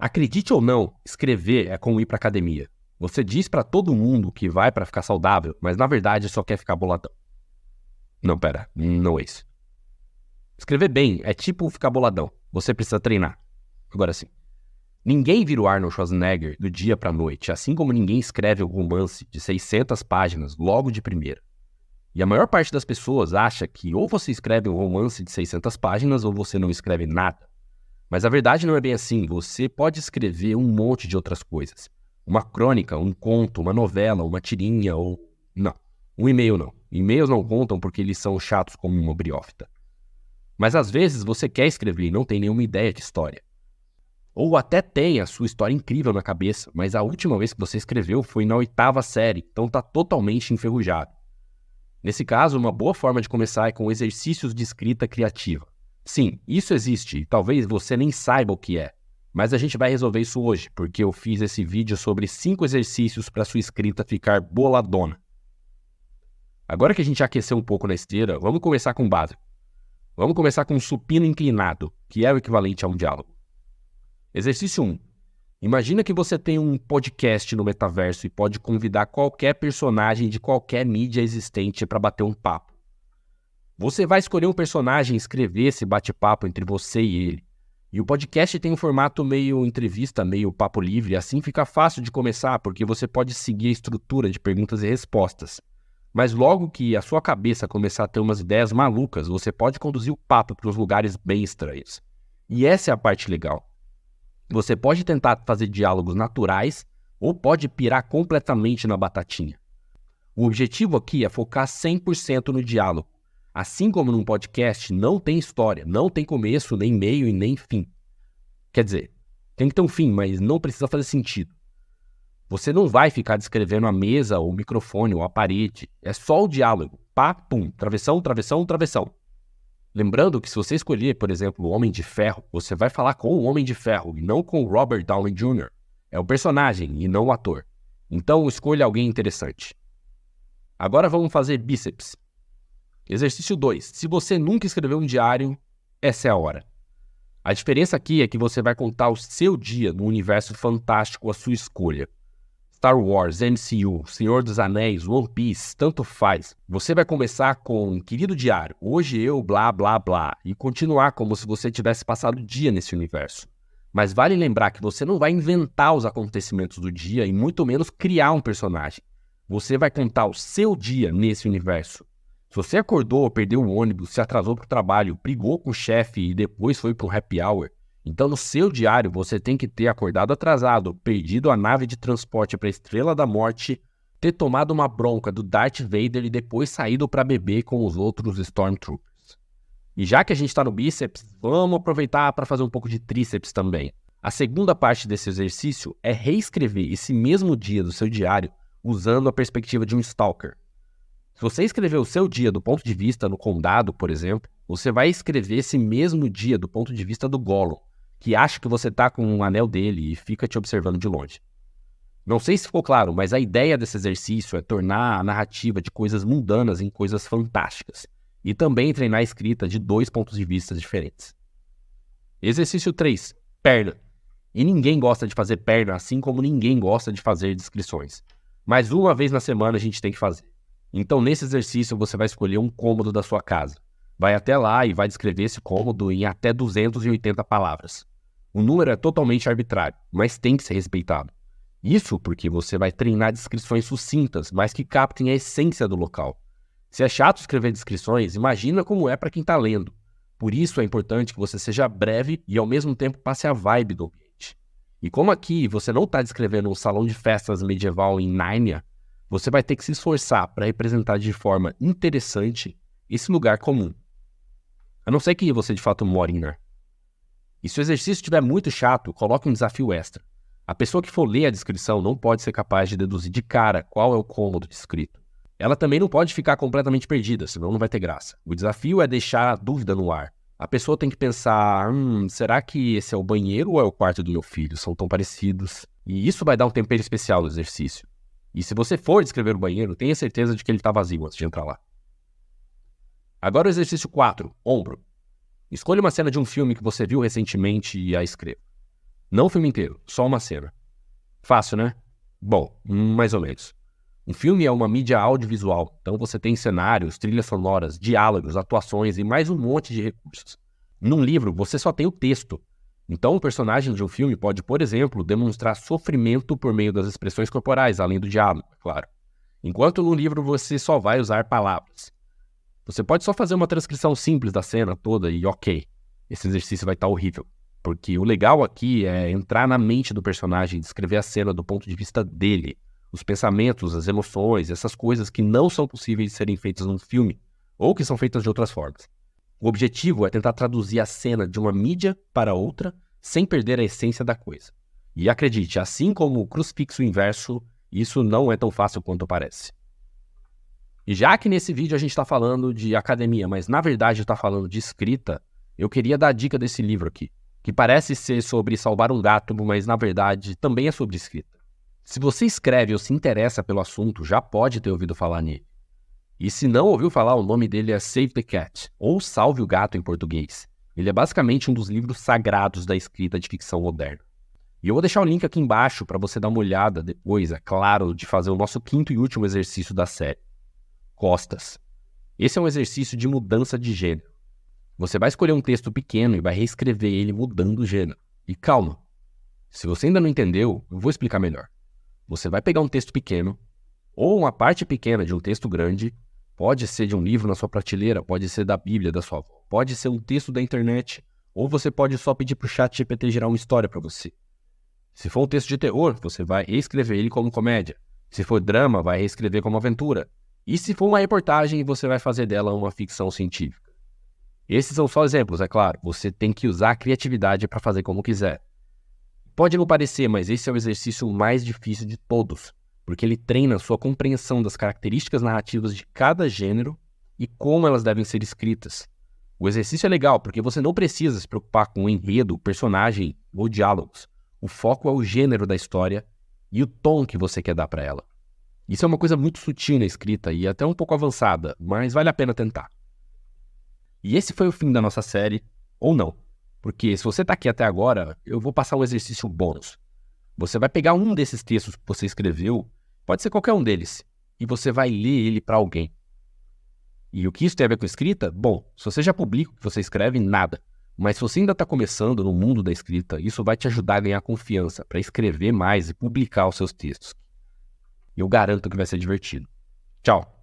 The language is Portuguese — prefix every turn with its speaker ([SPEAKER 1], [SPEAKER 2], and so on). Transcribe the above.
[SPEAKER 1] Acredite ou não, escrever é como ir pra academia. Você diz pra todo mundo que vai pra ficar saudável, mas na verdade só quer ficar boladão. Não, pera, não é isso. Escrever bem é tipo ficar boladão. Você precisa treinar. Agora sim. Ninguém vira o Arnold Schwarzenegger do dia pra noite, assim como ninguém escreve um romance de 600 páginas logo de primeira. E a maior parte das pessoas acha que ou você escreve um romance de 600 páginas ou você não escreve nada. Mas a verdade não é bem assim. Você pode escrever um monte de outras coisas. Uma crônica, um conto, uma novela, uma tirinha ou... Não, um e-mail não. E-mails não contam porque eles são chatos como uma briófita. Mas às vezes você quer escrever e não tem nenhuma ideia de história. Ou até tem a sua história incrível na cabeça, mas a última vez que você escreveu foi na 8ª série, então está totalmente enferrujado. Nesse caso, uma boa forma de começar é com exercícios de escrita criativa. Sim, isso existe e talvez você nem saiba o que é, mas a gente vai resolver isso hoje, porque eu fiz esse vídeo sobre 5 exercícios para sua escrita ficar boladona. Agora que a gente aqueceu um pouco na esteira, vamos começar com o básico. Vamos começar com um supino inclinado, que é o equivalente a um diálogo. Exercício 1. Imagina que você tem um podcast no metaverso e pode convidar qualquer personagem de qualquer mídia existente para bater um papo. Você vai escolher um personagem e escrever esse bate-papo entre você e ele. E o podcast tem um formato meio entrevista, meio papo livre, assim fica fácil de começar porque você pode seguir a estrutura de perguntas e respostas. Mas logo que a sua cabeça começar a ter umas ideias malucas, você pode conduzir o papo para uns lugares bem estranhos. E essa é a parte legal. Você pode tentar fazer diálogos naturais ou pode pirar completamente na batatinha. O objetivo aqui é focar 100% no diálogo. Assim como num podcast, não tem história, não tem começo, nem meio e nem fim. Quer dizer, tem que ter um fim, mas não precisa fazer sentido. Você não vai ficar descrevendo a mesa, ou o microfone, ou a parede. É só o diálogo. Pá, pum, travessão, travessão, travessão. Lembrando que se você escolher, por exemplo, o Homem de Ferro, você vai falar com o Homem de Ferro e não com o Robert Downey Jr. É o personagem e não o ator. Então escolha alguém interessante. Agora vamos fazer bíceps. Exercício 2. Se você nunca escreveu um diário, essa é a hora. A diferença aqui é que você vai contar o seu dia no universo fantástico à sua escolha. Star Wars, MCU, Senhor dos Anéis, One Piece, tanto faz. Você vai começar com querido diário, hoje eu, blá, blá, blá, e continuar como se você tivesse passado o dia nesse universo. Mas vale lembrar que você não vai inventar os acontecimentos do dia e muito menos criar um personagem. Você vai contar o seu dia nesse universo. Se você acordou, perdeu o ônibus, se atrasou para o trabalho, brigou com o chefe e depois foi para um happy hour, então no seu diário você tem que ter acordado atrasado, perdido a nave de transporte para a Estrela da Morte, ter tomado uma bronca do Darth Vader e depois saído para beber com os outros Stormtroopers. E já que a gente está no bíceps, vamos aproveitar para fazer um pouco de tríceps também. A segunda parte desse exercício é reescrever esse mesmo dia do seu diário usando a perspectiva de um stalker. Se você escrever o seu dia do ponto de vista no condado, por exemplo, você vai escrever esse mesmo dia do ponto de vista do Gollum, que acha que você está com um anel dele e fica te observando de longe. Não sei se ficou claro, mas a ideia desse exercício é tornar a narrativa de coisas mundanas em coisas fantásticas, e também treinar a escrita de 2 pontos de vista diferentes. Exercício 3. Perna. E ninguém gosta de fazer perna, assim como ninguém gosta de fazer descrições. Mas uma vez na semana a gente tem que fazer. Então, nesse exercício, você vai escolher um cômodo da sua casa. Vai até lá e vai descrever esse cômodo em até 280 palavras. O número é totalmente arbitrário, mas tem que ser respeitado. Isso porque você vai treinar descrições sucintas, mas que captem a essência do local. Se é chato escrever descrições, imagina como é para quem está lendo. Por isso é importante que você seja breve e ao mesmo tempo passe a vibe do ambiente. E como aqui você não está descrevendo um salão de festas medieval em Nárnia, você vai ter que se esforçar para representar de forma interessante esse lugar comum. A não ser que você de fato more em Nar. E se o exercício estiver muito chato, coloque um desafio extra. A pessoa que for ler a descrição não pode ser capaz de deduzir de cara qual é o cômodo descrito. Ela também não pode ficar completamente perdida, senão não vai ter graça. O desafio é deixar a dúvida no ar. A pessoa tem que pensar, será que esse é o banheiro ou é o quarto do meu filho? São tão parecidos. E isso vai dar um tempero especial no exercício. E se você for descrever o banheiro, tenha certeza de que ele está vazio antes de entrar lá. Agora o exercício 4, ombro. Escolha uma cena de um filme que você viu recentemente e a escreva. Não o filme inteiro, só uma cena. Fácil, né? Bom, mais ou menos. Um filme é uma mídia audiovisual, então você tem cenários, trilhas sonoras, diálogos, atuações e mais um monte de recursos. Num livro, você só tem o texto. Então, o personagem de um filme pode, por exemplo, demonstrar sofrimento por meio das expressões corporais, além do diálogo, é claro. Enquanto no livro você só vai usar palavras. Você pode só fazer uma transcrição simples da cena toda e ok, esse exercício vai estar horrível. Porque o legal aqui é entrar na mente do personagem e descrever a cena do ponto de vista dele. Os pensamentos, as emoções, essas coisas que não são possíveis de serem feitas num filme, ou que são feitas de outras formas. O objetivo é tentar traduzir a cena de uma mídia para outra, sem perder a essência da coisa. E acredite, assim como o crucifixo inverso, isso não é tão fácil quanto parece. E já que nesse vídeo a gente está falando de academia, mas na verdade está falando de escrita, eu queria dar a dica desse livro aqui, que parece ser sobre salvar um gato, mas na verdade também é sobre escrita. Se você escreve ou se interessa pelo assunto, já pode ter ouvido falar nele. E se não ouviu falar, o nome dele é Save the Cat, ou Salve o Gato em português. Ele é basicamente um dos livros sagrados da escrita de ficção moderna. E eu vou deixar o link aqui embaixo para você dar uma olhada depois, é claro, de fazer o nosso quinto e último exercício da série. Costas. Esse é um exercício de mudança de gênero. Você vai escolher um texto pequeno e vai reescrever ele mudando o gênero. E calma, se você ainda não entendeu, eu vou explicar melhor. Você vai pegar um texto pequeno, ou uma parte pequena de um texto grande, pode ser de um livro na sua prateleira, pode ser da Bíblia da sua avó, pode ser um texto da internet, ou você pode só pedir para o ChatGPT gerar uma história para você. Se for um texto de terror, você vai reescrever ele como comédia. Se for drama, vai reescrever como aventura. E se for uma reportagem, você vai fazer dela uma ficção científica. Esses são só exemplos, é claro. Você tem que usar a criatividade para fazer como quiser. Pode não parecer, mas esse é o exercício mais difícil de todos, porque ele treina a sua compreensão das características narrativas de cada gênero e como elas devem ser escritas. O exercício é legal porque você não precisa se preocupar com o enredo, personagem ou diálogos. O foco é o gênero da história e o tom que você quer dar para ela. Isso é uma coisa muito sutil na escrita e até um pouco avançada, mas vale a pena tentar. E esse foi o fim da nossa série, ou não, porque se você está aqui até agora, eu vou passar um exercício bônus. Você vai pegar um desses textos que você escreveu, pode ser qualquer um deles, e você vai ler ele para alguém. E o que isso tem a ver com escrita? Bom, se você já publica o que você escreve, nada. Mas se você ainda está começando no mundo da escrita, isso vai te ajudar a ganhar confiança para escrever mais e publicar os seus textos. E eu garanto que vai ser divertido. Tchau!